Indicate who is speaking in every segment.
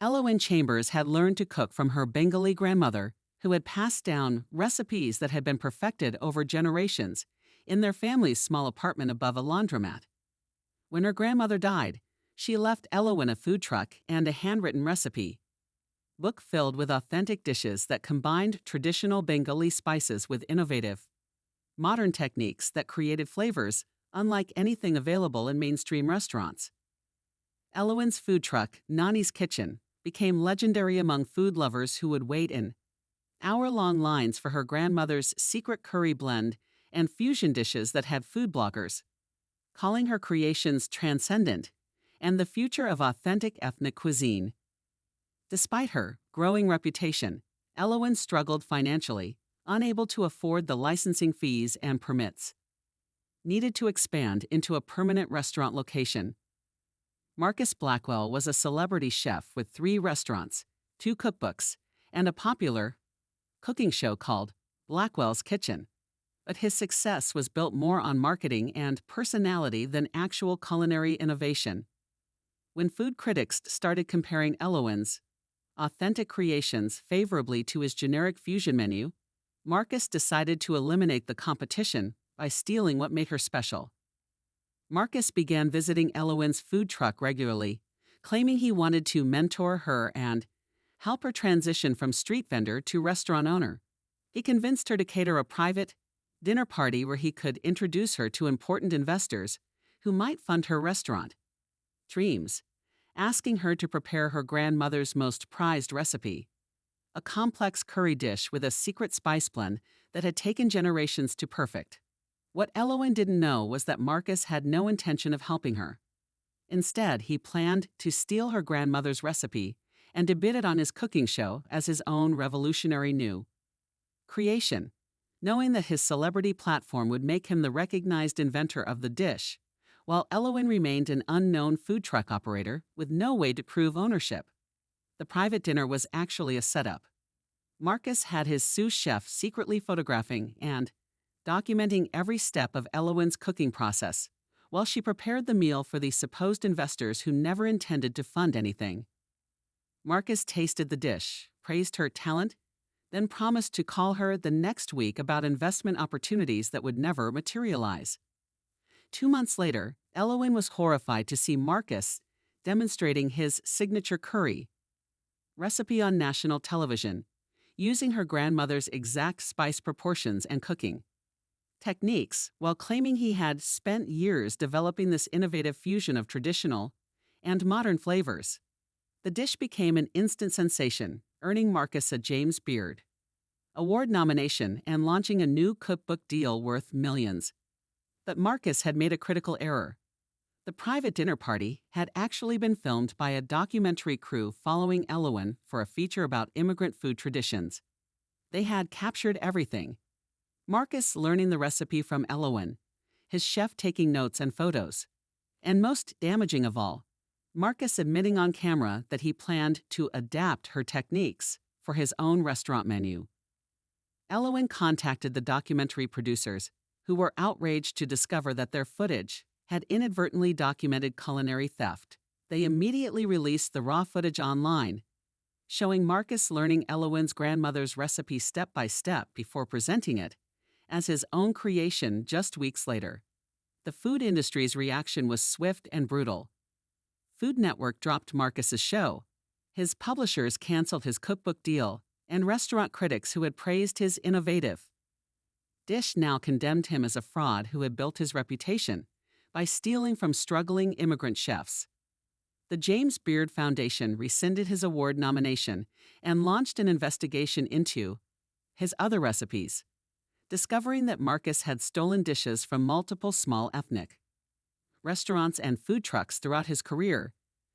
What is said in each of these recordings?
Speaker 1: Elowen Chambers had learned to cook from her Bengali grandmother, who had passed down recipes that had been perfected over generations in their family's small apartment above a laundromat. When her grandmother died, she left Elowen a food truck and a handwritten recipe book filled with authentic dishes that combined traditional Bengali spices with innovative, modern techniques that created flavors unlike anything available in mainstream restaurants. Elowen's food truck, Nani's Kitchen, became legendary among food lovers who would wait in hour-long lines for her grandmother's secret curry blend and fusion dishes that had food bloggers calling her creations transcendent and the future of authentic ethnic cuisine. Despite her growing reputation, Elowen struggled financially, unable to afford the licensing fees and permits needed to expand into a permanent restaurant location. Marcus Blackwell was a celebrity chef with 3 restaurants, 2 cookbooks, and a popular cooking show called Blackwell's Kitchen. But his success was built more on marketing and personality than actual culinary innovation. When food critics started comparing Elowen's authentic creations favorably to his generic fusion menu, Marcus decided to eliminate the competition by stealing what made her special. Marcus began visiting Elowen's food truck regularly, claiming he wanted to mentor her and help her transition from street vendor to restaurant owner. He convinced her to cater a private dinner party where he could introduce her to important investors who might fund her restaurant dreams, asking her to prepare her grandmother's most prized recipe, a complex curry dish with a secret spice blend that had taken generations to perfect. What Elowen didn't know was that Marcus had no intention of helping her. Instead, he planned to steal her grandmother's recipe and debut it on his cooking show as his own revolutionary new creation, knowing that his celebrity platform would make him the recognized inventor of the dish, while Elowen remained an unknown food truck operator with no way to prove ownership. The private dinner was actually a setup. Marcus had his sous chef secretly photographing and documenting every step of Elowen's cooking process, while she prepared the meal for the supposed investors who never intended to fund anything. Marcus tasted the dish, praised her talent, then promised to call her the next week about investment opportunities that would never materialize. 2 months later, Elowen was horrified to see Marcus demonstrating his signature curry recipe on national television, using her grandmother's exact spice proportions and cooking techniques, while claiming he had spent years developing this innovative fusion of traditional and modern flavors. The dish became an instant sensation, earning Marcus a James Beard Award nomination and launching a new cookbook deal worth millions. But Marcus had made a critical error. The private dinner party had actually been filmed by a documentary crew following Elowen for a feature about immigrant food traditions. They had captured everything. Marcus learning the recipe from Elowen, his chef taking notes and photos. And most damaging of all, Marcus admitting on camera that he planned to adapt her techniques for his own restaurant menu. Elowen contacted the documentary producers, who were outraged to discover that their footage had inadvertently documented culinary theft. They immediately released the raw footage online, showing Marcus learning Elowen's grandmother's recipe step by step before presenting it as his own creation just weeks later. The food industry's reaction was swift and brutal. Food Network dropped Marcus's show. His publishers canceled his cookbook deal, and restaurant critics who had praised his innovative dish now condemned him as a fraud who had built his reputation by stealing from struggling immigrant chefs. The James Beard Foundation rescinded his award nomination and launched an investigation into his other recipes, discovering that Marcus had stolen dishes from multiple small ethnic restaurants and food trucks throughout his career,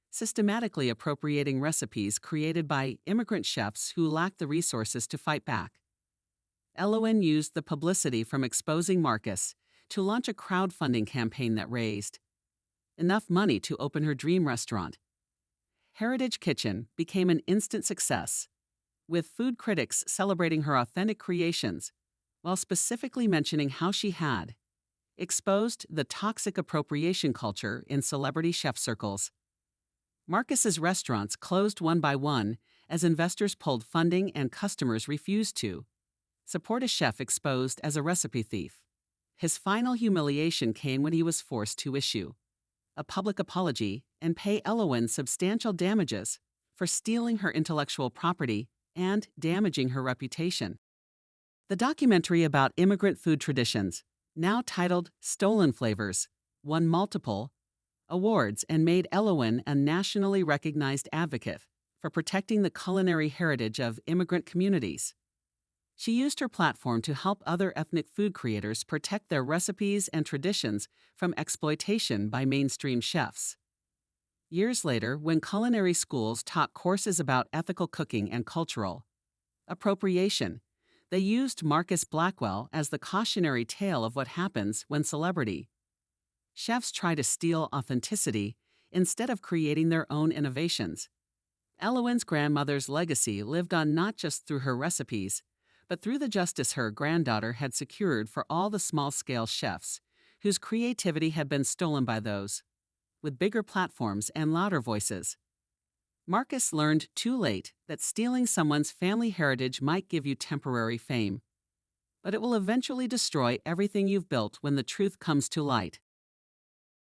Speaker 1: systematically appropriating recipes created by immigrant chefs who lacked the resources to fight back. Elowen used the publicity from exposing Marcus to launch a crowdfunding campaign that raised enough money to open her dream restaurant. Heritage Kitchen became an instant success, with food critics celebrating her authentic creations, while specifically mentioning how she had exposed the toxic appropriation culture in celebrity chef circles. Marcus's restaurants closed one by one as investors pulled funding and customers refused to support a chef exposed as a recipe thief. His final humiliation came when he was forced to issue a public apology and pay Elowen substantial damages for stealing her intellectual property and damaging her reputation. The documentary about immigrant food traditions, now titled Stolen Flavors, won multiple awards and made Elowen a nationally recognized advocate for protecting the culinary heritage of immigrant communities. She used her platform to help other ethnic food creators protect their recipes and traditions from exploitation by mainstream chefs. Years later, when culinary schools taught courses about ethical cooking and cultural appropriation, they used Marcus Blackwell as the cautionary tale of what happens when celebrity chefs try to steal authenticity instead of creating their own innovations. Elowen's grandmother's legacy lived on not just through her recipes, but through the justice her granddaughter had secured for all the small-scale chefs whose creativity had been stolen by those with bigger platforms and louder voices. Marcus learned too late that stealing someone's family heritage might give you temporary fame, but it will eventually destroy everything you've built when the truth comes to light.